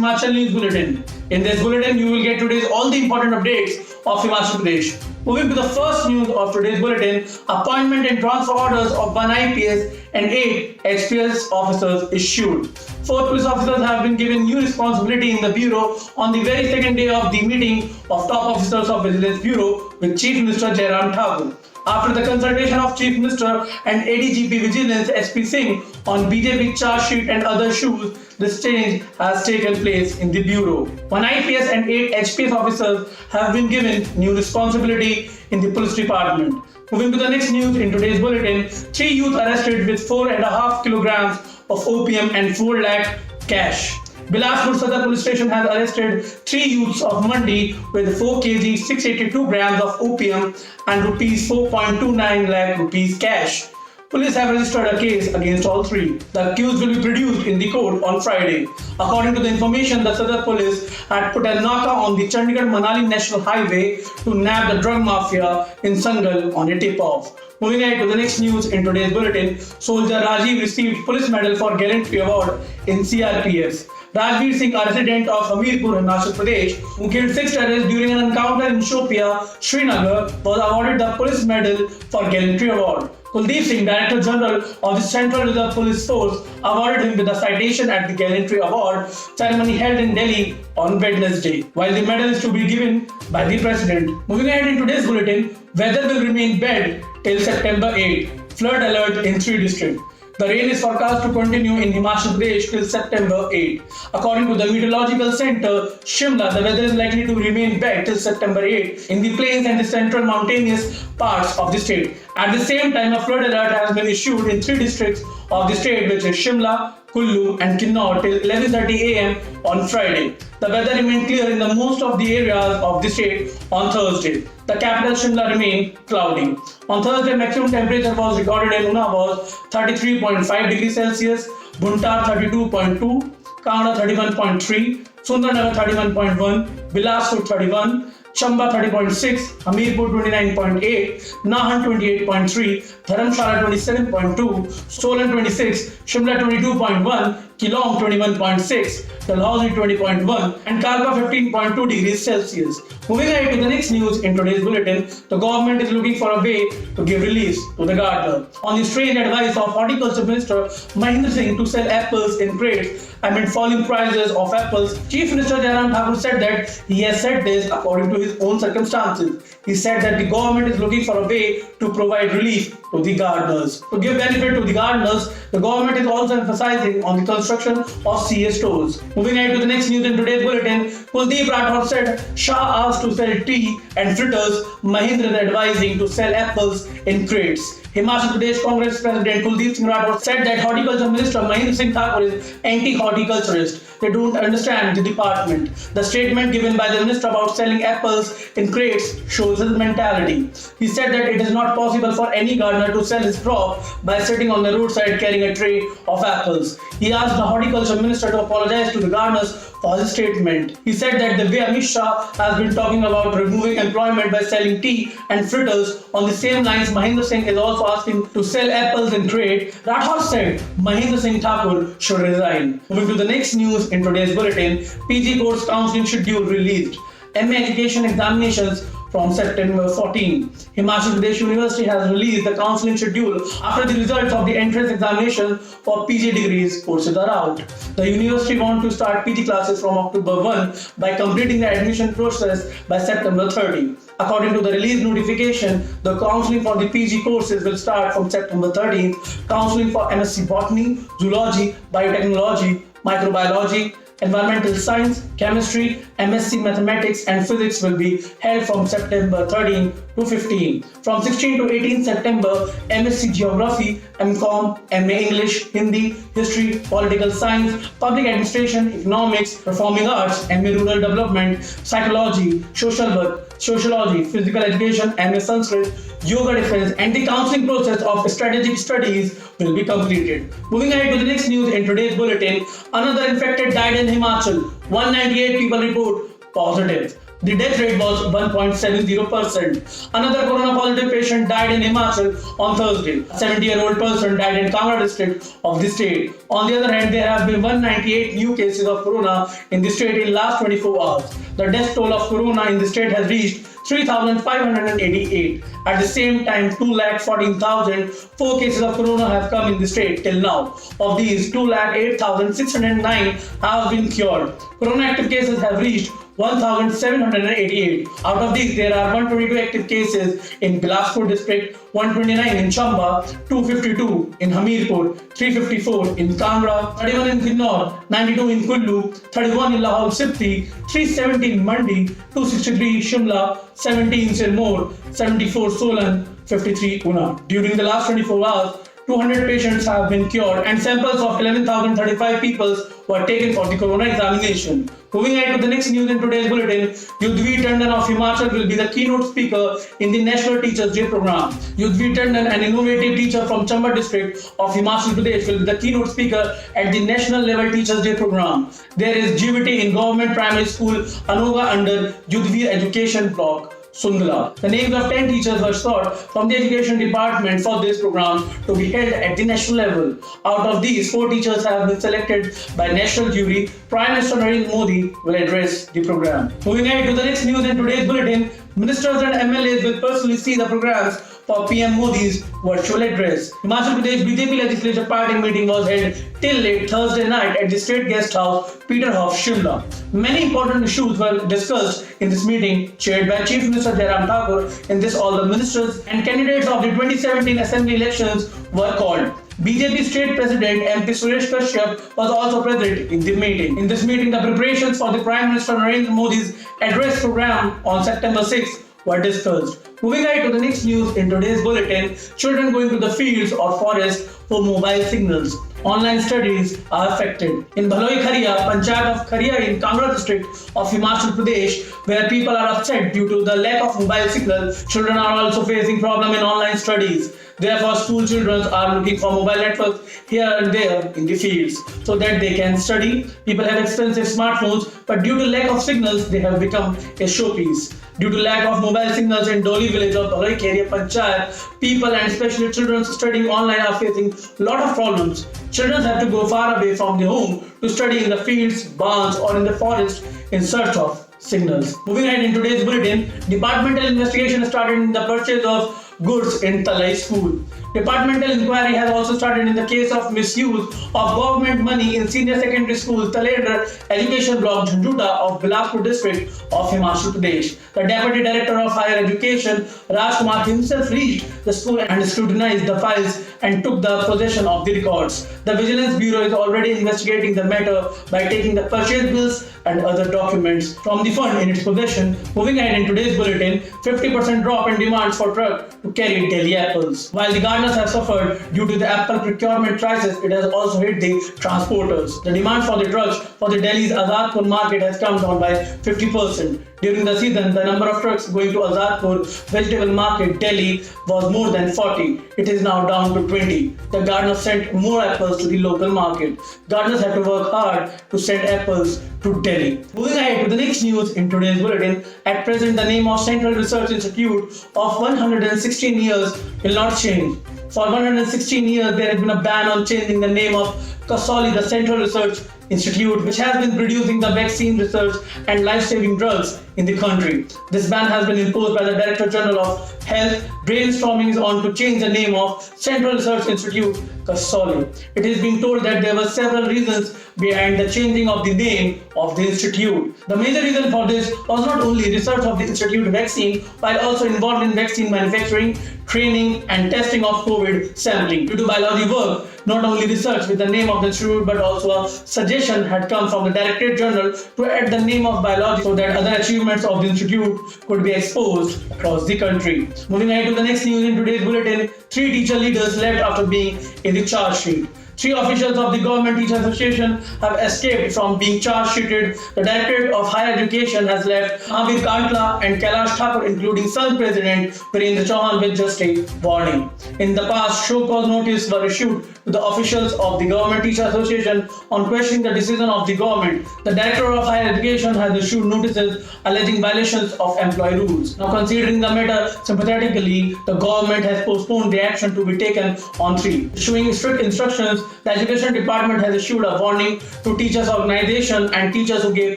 Himachal News Bulletin. In this bulletin, you will get today's all the important updates of Himachal Pradesh. Moving to the first news of today's bulletin, appointment and transfer orders of 1 IPS and 8 HPS officers issued. 4 police officers have been given new responsibility in the Bureau on the very second day of the meeting of top officers of Vigilance Bureau with Chief Minister Jairam Thakur. After the consultation of Chief Minister and ADGP Vigilance SP Singh on BJP charge sheet and other issues, this change has taken place in the Bureau. 1 IPS and 8 HPS officers have been given new responsibility in the police department. Moving to the next news in today's bulletin, 3 youth arrested with 4.5 kilograms of opium and 4 lakh cash. Bilaspur Sadar Police Station has arrested 3 youths of Mandi with 4 kg 682 grams of opium and rupees 4.29 lakh rupees cash. Police have registered a case against all 3. The accused will be produced in the court on Friday. According to the information, the Sadar Police had put a naka on the Chandigarh-Manali National Highway to nab the drug mafia in Sangal on a tip-off. Moving ahead to the next news in today's bulletin, Soldier Rajiv received Police Medal for Gallantry Award in CRPF. Rajveer Singh, a resident of Hamirpur, Himachal Pradesh, who killed 6 terrorists during an encounter in Shopia, Srinagar, was awarded the Police Medal for Gallantry Award. Kuldeep Singh, Director General of the Central Reserve Police Force, awarded him with a citation at the Gallantry Award ceremony held in Delhi on Wednesday, while the medal is to be given by the President. Moving ahead in today's bulletin, weather will remain bad till September 8. Flood alert in 3 districts. The rain is forecast to continue in Himachal Pradesh till September 8. According to the Meteorological Center, Shimla, the weather is likely to remain bad till September 8 in the plains and the central mountainous parts of the state. At the same time, a flood alert has been issued in 3 districts of the state, which is Shimla, Kullu and Kinnaur till 11:30 am on Friday. The weather remained clear in the most of the areas of the state on Thursday. The capital Shimla remained cloudy. On Thursday, maximum temperature was recorded in Una was 33.5 degrees Celsius, Buntar 32.2, Kangra 31.3, Sundarnagar 31.1, Bilaspur 31, Chamba 30.6, Hamirpur 29.8, Nahan 28.3, Dharamshala 27.2, Solan 26, Shimla 22.1, Keelong 21.6, Dalhousie 20.1 and Kalpa 15.2 degrees Celsius. Moving ahead to the next news in today's bulletin, the government is looking for a way to give relief to the gardener. On the strange advice of Horticulture Minister Mr Singh to sell apples in crates amid falling prices of apples, Chief Minister Jairam Thakur said that he has said this according to his own circumstances. He said that the government is looking for a way to provide relief to the gardeners. To give benefit to the gardeners, the government is also emphasizing on the construction of CA stores. Moving ahead to the next news in today's bulletin, Kuldeep Rathod said Shah asked to sell tea and fritters, Mahindra is advising to sell apples in crates. Himachal Pradesh Congress President Kuldeep Singh Rathod said that Horticulture Minister Mr Singh Thakur is anti-horticulturist. They don't understand the department. The statement given by the minister about selling apples in crates shows his mentality. He said that it is not possible for any gardener to sell his crop by sitting on the roadside carrying a tray of apples. He asked the horticulture minister to apologize to the gardeners for his statement. He said that the way Amit Shah has been talking about removing employment by selling tea and fritters, on the same lines Mahendra Singh is also asking to sell apples in crate. Rathod said Mahendra Singh Thakur should resign. Moving to the next news in today's bulletin, PG course counselling schedule released. MA education examinations from September 14. Himachal Pradesh University has released the counselling schedule after the results of the entrance examination for PG degrees courses are out. The university wants to start PG classes from October 1 by completing the admission process by September 30. According to the release notification, the counselling for the PG courses will start from September 13th. Counselling for MSc Botany, Zoology, Biotechnology, Microbiology, Environmental Science, Chemistry, MSc Mathematics and Physics will be held from September 13 to 15. From 16 to 18 September, MSc Geography, MCom, MA English, Hindi, History, Political Science, Public Administration, Economics, Performing Arts, MA Rural Development, Psychology, Social Work, Sociology, Physical Education, MA Sanskrit, Yoga Defense and the counselling process of strategic studies will be completed. Moving ahead to the next news in today's bulletin, another infected died in Himachal. 198 people report positive. The death rate was 1.70%. Another corona positive patient died in Himachal on Thursday. A 70-year-old person died in Kangra district of the state. On the other hand, there have been 198 new cases of corona in the state in last 24 hours. The death toll of corona in the state has reached 3,588. At the same time, 2,14,004 cases of corona have come in the state till now. Of these, 2,08,609 have been cured. Corona active cases have reached 1,788. Out of these, there are 122 active cases in Bilaspur district, 129 in Chamba, 252 in Hamirpur, 354 in Kangra, 31 in Kinnaur, 92 in Kullu, 31 in Lahore Spiti, 370 in Mandi, 263 Shimla, 17 Sirmaur, 74 Solan, 53 Una. During the last 24 hours, 200 patients have been cured and samples of 11,035 people were taken for the corona examination. Moving ahead to the next news in today's bulletin, Yudhvir Tandon of Himachal will be the keynote speaker in the National Teachers Day program. Yudhvir Tandon, an innovative teacher from Chamba district of Himachal Pradesh, will be the keynote speaker at the National Level Teachers Day program. There is GVT in Government Primary School Anoga under Yudhvir Education Block, Sundla. The names of 10 teachers were sought from the education department for this program to be held at the national level. Out of these, 4 teachers have been selected by national jury. Prime Minister Narendra Modi will address the program. Moving ahead to the next news in today's bulletin, ministers and MLAs will personally see the programs for PM Modi's virtual address. Himachal Pradesh BJP legislature party meeting was held till late Thursday night at the State Guest House, Peterhof, Shimla. Many important issues were discussed in this meeting, chaired by Chief Minister Jairam Thakur. In this, all the ministers and candidates of the 2017 Assembly elections were called. BJP State President MP Suresh Kashyap was also present in the meeting. In this meeting, the preparations for the Prime Minister Narendra Modi's address program on September 6th were discussed. Moving ahead to the next news in today's bulletin, children going to the fields or forests for mobile signals. Online studies are affected. In Bhaloi Kharia, Panchayat of Kharia in Kangra district of Himachal Pradesh, where people are upset due to the lack of mobile signal, children are also facing problem in online studies. Therefore, school children are looking for mobile networks here and there in the fields so that they can study. People have expensive smartphones, but due to lack of signals, they have become a showpiece. Due to lack of mobile signals in Doli village of Bhaloi Kharia Panchayat, people and especially children studying online are facing a lot of problems. Children have to go far away from their home to study in the fields, barns or in the forest in search of signals. Moving ahead in today's bulletin, departmental investigation started in the purchase of goods in Talai school. Departmental inquiry has also started in the case of misuse of government money in senior secondary school Taledar Education Block Jhunjhuta of Bilaspur district of Himachal Pradesh. The Deputy Director of Higher Education Rajkumar himself reached the school and scrutinized the files and took the possession of the records. The Vigilance Bureau is already investigating the matter by taking the purchase bills and other documents from the fund in its possession. Moving ahead in today's bulletin, 50% drop in demands for truck to carry Delhi apples. While the gardeners have suffered due to the apple procurement crisis, it has also hit the transporters. The demand for the trucks for the Delhi's Azadpur market has come down by 50%. During the season, the number of trucks going to Azadpur vegetable market, Delhi, was more than 40. It is now down to 20. The gardeners sent more apples to the local market. Gardeners have to work hard to send apples to Delhi. Moving ahead to the next news in today's bulletin, at present the name of Central Research Institute of 116 years will not change. For 116 years, there has been a ban on changing the name of Kasauli, the Central Research Institute, which has been producing the vaccine research and life-saving drugs in the country. This ban has been imposed by the Director General of Health. Brainstorming is on to change the name of Central Research Institute Kasauli. It is being told that there were several reasons behind the changing of the name of the institute. The major reason for this was not only research of the institute vaccine, while also involved in vaccine manufacturing, training and testing of COVID sampling. Due to biology work, not only research with the name of the institute but also a suggestion had come from the Director General to add the name of biology so that other achievements of the institute could be exposed across the country. Moving ahead to the next news in today's bulletin, 3 teacher leaders left after being in the charge sheet. 3 officials of the Government Teachers Association have escaped from being charge-sheeted. The Directorate of Higher Education has left Mahavir Kantla and Kailash Thakur, including Sun President Virendra Chauhan, with just a warning. In the past, show cause notices were issued to the officials of the Government Teachers Association on questioning the decision of the government. The Director of Higher Education has issued notices alleging violations of employee rules. Now, considering the matter sympathetically, the government has postponed the action to be taken on 3. Issuing strict instructions, the Education Department has issued a warning to teachers' organization and teachers who gave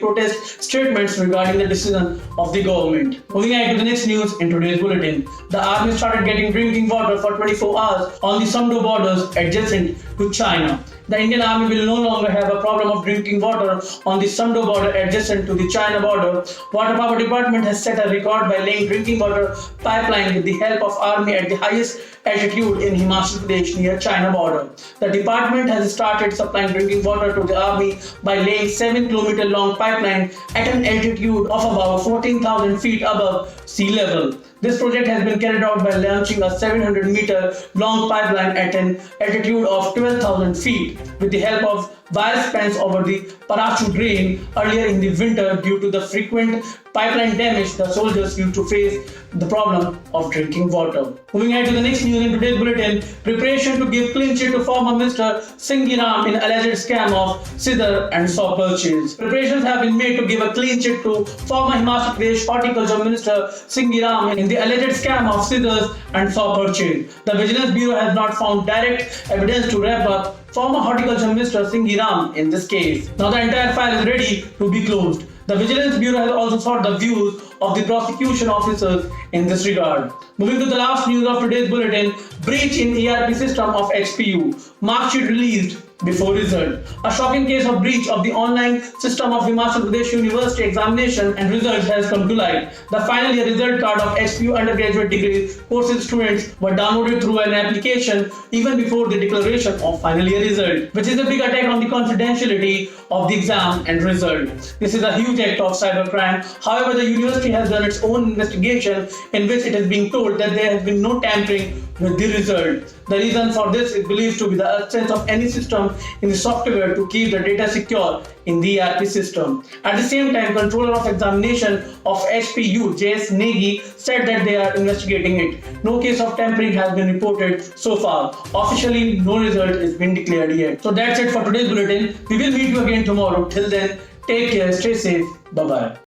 protest statements regarding the decision of the government. Moving on to the next news in today's bulletin. The army started getting drinking water for 24 hours on the Samdo borders adjacent to China. The Indian Army will no longer have a problem of drinking water on the Samdo border adjacent to the China border. Water Power Department has set a record by laying drinking water pipeline with the help of Army at the highest altitude in Himachal Pradesh near China border. The department has started supplying drinking water to the Army by laying 7-kilometer long pipeline at an altitude of about 14,000 feet above sea level. This project has been carried out by launching a 700-meter long pipeline at an altitude of 12,000 feet with the help of wire spans over the parachute drain. Earlier in the winter, due to the frequent pipeline damage, the soldiers used to face the problem of drinking water. Moving on to the next news in today's bulletin. Preparation to give clean sheet to former Mr Singh in alleged scam of scissor and saw purchase. Preparations have been made to give a clean sheet to former Himachal Pradesh Horticulture Minister Singh in the alleged scam of scissors and saw purchase. The Vigilance Bureau has not found direct evidence to wrap up former Horticulture Minister Singh in this case. Now the entire file is ready to be closed. The Vigilance Bureau has also sought the views of the prosecution officers in this regard. Moving to the last news of today's bulletin. Breach in ERP system of HPU. Mark sheet released before result. A shocking case of breach of the online system of Himachal Pradesh University examination and results has come to light. The final year result card of HPU undergraduate degree courses students were downloaded through an application even before the declaration of final year result, which is a big attack on the confidentiality of the exam and result. This is a huge act of cybercrime. However, the university has done its own investigation in which it is being told that there has been no tampering with the result. The reason for this is believed to be the absence of any system in the software to keep the data secure in the ERP system. At the same time, controller of examination of HPU, J.S. Negi, said that they are investigating it. No case of tampering has been reported so far. Officially, no result has been declared yet. So that's it for today's bulletin. We will meet you again tomorrow. Till then, take care, stay safe. Bye-bye.